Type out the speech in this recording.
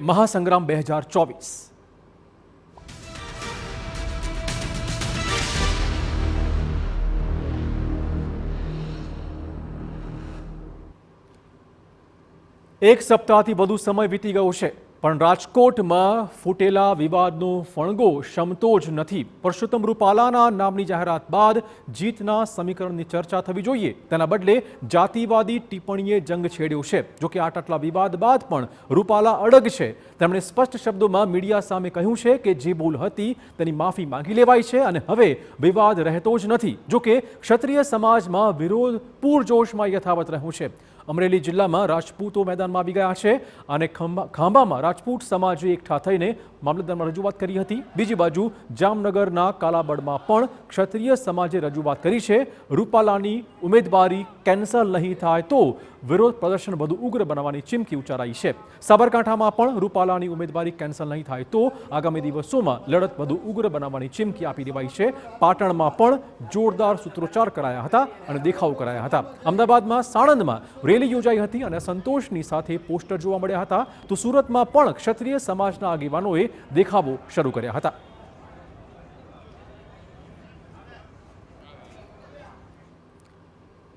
મહાસંગ્રામ 2024। એક સપ્તાહથી વધુ સમય વીતી ગયો છે, પણ રાજકોટમાં ફૂટેલા વિવાદનો ફણગો શમતો જ નથી। પરસોત્તમ રૂપાલાના નામની જાહેરાત બાદ જીતના સમીકરણની ચર્ચા થવી જોઈએ, તેના બદલે જાતિવાદી ટિપ્પણીએ જંગ છેડ્યો છે। જોકે આટલા વિવાદ બાદ પણ રૂપાલા અડગ છે। તેમણે સ્પષ્ટ શબ્દોમાં મીડિયા સામે કહ્યું છે કે જે ભૂલ હતી તેની માફી માંગી લેવાઈ છે અને હવે વિવાદ રહેતો જ નથી। જોકે ક્ષત્રિય સમાજમાં વિરોધ પૂરજોશમાં યથાવત રહ્યું છે। અમરેલી જિલ્લામાં રાજપૂતો મેદાનમાં આવી ગયા છે અને ખાંભામાં રાજપૂત સમાજે એકઠા થઈને મામલતદારમાં રજૂઆત કરી હતી। બીજી બાજુ જામનગરના કાલાબડમાં પણ ક્ષત્રિય સમાજે રજૂઆત કરી છે। રૂપાલાની ઉમેદવારી કેન્સલ નહીં થાય તો વિરોધ પ્રદર્શન વધુ ઉગ્ર બનાવવાની ચીમકી ઉચ્ચારાઈ છે। સાબરકાંઠામાં પણ રૂપાલાની ઉમેદવારી કેન્સલ નહીં થાય તો આગામી દિવસોમાં લડત વધુ ઉગ્ર બનાવવાની ચીમકી આપી દેવાઈ છે। પાટણમાં પણ જોરદાર સૂત્રોચ્ચાર કરાયા હતા અને દેખાવ કરાયા હતા। અમદાવાદમાં સાણંદમાં રેલી યોજાઈ હતી અને સંતોષની સાથે પોસ્ટર જોવા મળ્યા હતા, તો સુરતમાં પણ ક્ષત્રિય સમાજના આગેવાનોએ દેખાવો શરૂ કર્યા હતા।